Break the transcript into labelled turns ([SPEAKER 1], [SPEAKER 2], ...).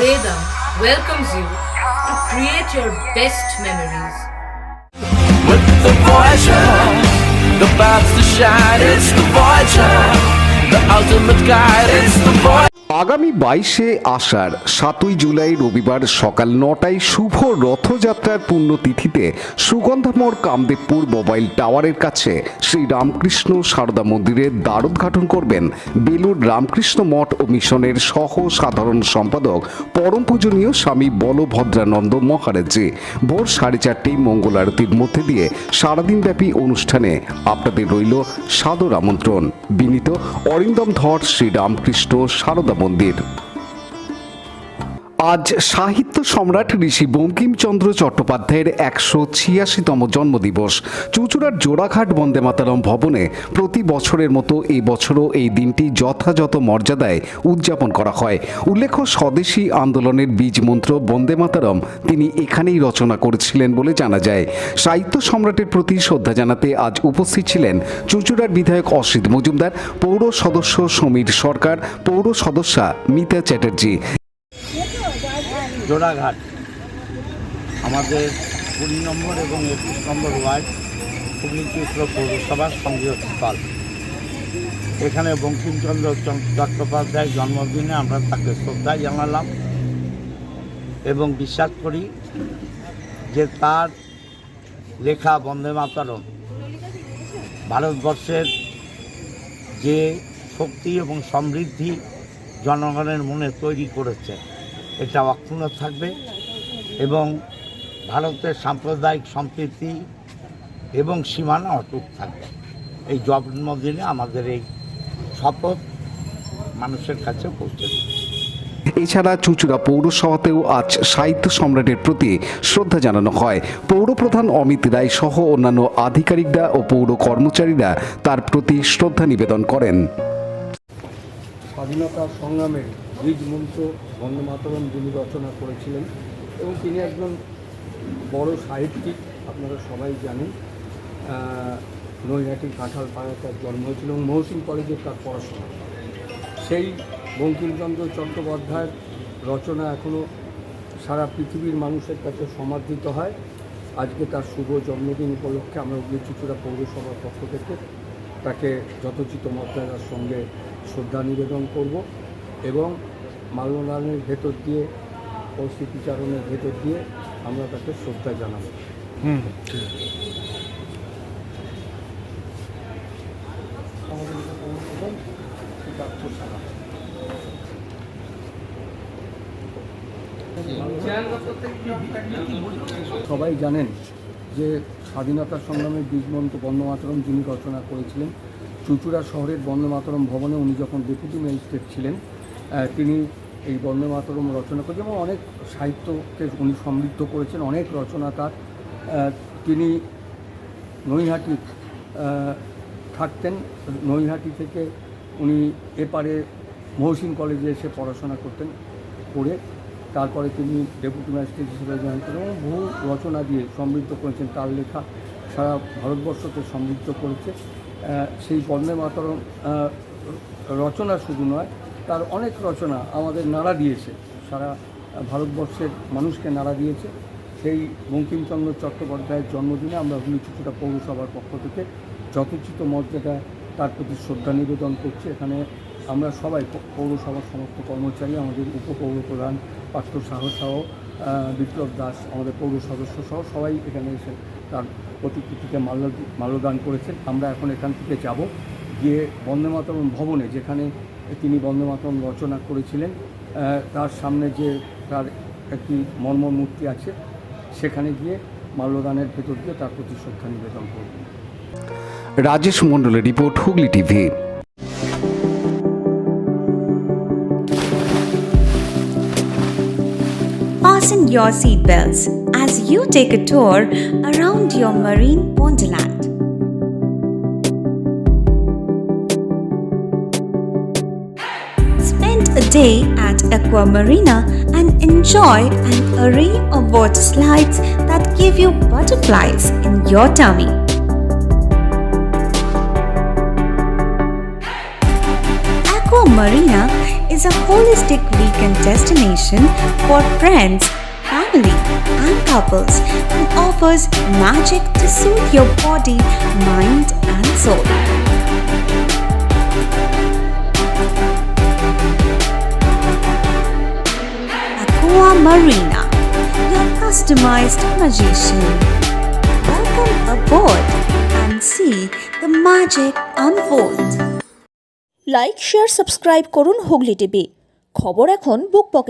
[SPEAKER 1] Vedam welcomes you to create your best memories.
[SPEAKER 2] With the Voyager, the paths to shine, it's the Voyager, the ultimate guide, it's the Voyager.
[SPEAKER 3] আগামী 22শে আষাঢ় 7ই জুলাই রবিবার সকাল 9টায় শুভ রথযাত্রার পুণ্যতিথিতে সুগন্ধামোড় Kamdebpur mobile টাওয়ারের কাছে শ্রী রামকৃষ্ণ সারদা মন্দিরের দ্বারোদ্ঘাটন করবেন বেলুড় রামকৃষ্ণ মঠ ও মিশনের সহ সাধারণ সম্পাদক পরম পূজনীয় স্বামী বলভদ্রানন্দ মহারাজজি। ভোর 4:30 মঙ্গল আরতির মধ্যে দিয়ে সারাদিনব্যাপী অনুষ্ঠানে আপনাদের রইল সাদর আমন্ত্রণ। বিনীত অরিন্দম ধর, শ্রী রামকৃষ্ণ সারদা মন্দির। আজ সাহিত্য সম্রাট ঋষি বঙ্কিমচন্দ্র চট্টোপাধ্যায়ের 186তম জন্মদিবস। চুঁচুড়ার জোড়াঘাট বন্দে মাতরম ভবনে প্রতি বছরের মতো এই বছরও এই দিনটি যথাযথ মর্যাদায় উদযাপন করা হয়। উল্লেখ্য, স্বদেশী আন্দোলনের বীজ মন্ত্র বন্দে মাতরম তিনি এখানেই রচনা করেছিলেন বলে জানা যায়। সাহিত্য সম্রাটের প্রতি শ্রদ্ধা জানাতে আজ উপস্থিত ছিলেন চুঁচুড়ার বিধায়ক অসিত মজুমদার, পৌর সদস্য সমীর সরকার, পৌর সদস্যা মিতা চ্যাটার্জি।
[SPEAKER 4] জোড়াঘাট আমাদের 20 নম্বর এবং 21 নম্বর ওয়ার্ড হুগলি চুঁচুড়া পৌরসভার সংযোগ স্থল। এখানে বঙ্কিমচন্দ্র চট্টোপাধ্যায়ের জন্মদিনে আমরা তাকে শ্রদ্ধা জানালাম এবং বিশ্বাস করি যে তার লেখা বন্দে মাতরম ভারতবর্ষের যে শক্তি এবং সমৃদ্ধি জনগণের মনে তৈরি করেছে এটা অক্ষুণ্ণ থাকবে এবং ভারতের সাম্প্রদায়িক সম্প্রীতি এবং সীমানা অটুট থাকবে। এই জন্মদিনে আমাদের এই শপথ মানুষের কাছে পৌঁছে দেবে।
[SPEAKER 3] এছাড়া চুঁচুড়া পৌরসভাতেও আজ সাহিত্য সম্রাটের প্রতি শ্রদ্ধা জানানো হয়। পৌরপ্রধান অমিত রায় সহ অন্যান্য আধিকারিকরা ও পৌর কর্মচারীরা তার প্রতি শ্রদ্ধা নিবেদন করেন।
[SPEAKER 5] স্বাধীনতা সংগ্রামের বীজ মন্ত্র বন্দে মাতরম যিনি রচনা করেছিলেন এবং তিনি একজন বড় সাহিত্যিক, আপনারা সবাই জানেন। নৈহাটি কাঁঠালপাড়ায় তার জন্ম হয়েছিল এবং মহসিন কলেজে তার পড়াশোনা। সেই বঙ্কিমচন্দ্র চট্টোপাধ্যায়ের রচনা এখনও সারা পৃথিবীর মানুষের কাছে সমাদৃত হয়। আজকে তার শুভ জন্মদিন উপলক্ষে আমরা হুগলি চুঁচুড়া পৌরসভার পক্ষ থেকে তাকে যথোচিত মর্যাদার সঙ্গে শ্রদ্ধা নিবেদন করব এবং মাল্যদানের ভেতর দিয়ে ও স্মৃতিচারণের ভেতর দিয়ে আমরা তাকে শ্রদ্ধা জানাবো। সবাই জানেন যে স্বাধীনতা সংগ্রামের বীজ মন্ত্র বন্দে মাতরম যিনি রচনা করেছিলেন, চুঁচুড়া শহরের বন্দে মাতরম ভবনে উনি যখন ডেপুটি ম্যাজিস্ট্রেট ছিলেন তিনি এই বন্দে মাতরম রচনা করেছেন এবং অনেক সাহিত্যকে উনি সমৃদ্ধ করেছেন, অনেক রচনা তার। তিনি নৈহাটি থাকতেন, নৈহাটি থেকে উনি এপারে মহসিন কলেজে এসে পড়াশোনা করতেন, করে তারপরে তিনি ডেপুটি ম্যাজিস্ট্রেট হিসেবে জয়েন করেন এবং বহু রচনা দিয়ে সমৃদ্ধ করেছেন। তার লেখা সারা ভারতবর্ষকে সমৃদ্ধ করেছে। সেই বন্দে মাতরম রচনা শুধু নয়, তার অনেক রচনা আমাদের নাড়া দিয়েছে, সারা ভারতবর্ষের মানুষকে নাড়া দিয়েছে। সেই বঙ্কিমচন্দ্র চট্টোপাধ্যায়ের জন্মদিনে আমরা হুগলি চুঁচুড়া পৌরসভার পক্ষ থেকে যথোচিত মর্যাদা তার প্রতি শ্রদ্ধা নিবেদন করছি। এখানে আমরা সবাই পৌরসভার সমস্ত কর্মচারী, আমাদের উপপৌর প্রধান পার্থ সাহ সহ বিপ্লব দাস, আমাদের পৌর সদস্য সহ সবাই এখানে এসে তার প্রতিকৃতিতে মাল্যদান করেছেন। আমরা এখন এখান থেকে যাব, গিয়ে বন্দে মাতরম ভবনে যেখানে তিনি বন্দে মাতরম রচনা করেছিলেন তার সামনে যে তার একটি মর্মর মূর্তি আছে সেখানে গিয়ে মাল্যদানের ভেতর দিয়ে তার প্রতি শ্রদ্ধা নিবেদন করব।
[SPEAKER 3] রাজেশ মণ্ডলের report, Hooghly TV.
[SPEAKER 6] Fasten your seatbelts as you take a tour around your marine wonderland. Spend a day at Aqua Marina and enjoy an array of water slides that give you butterflies in your tummy. Aqua Marina is a holistic weekend destination for friends, family, and couples and offers magic to soothe your body, mind, and soul. Aqua Marina, your customized magician. Welcome aboard and see the magic unfold.
[SPEAKER 7] Like share subscribe করুন Hooghly TV. খবর এখন বুক pocket.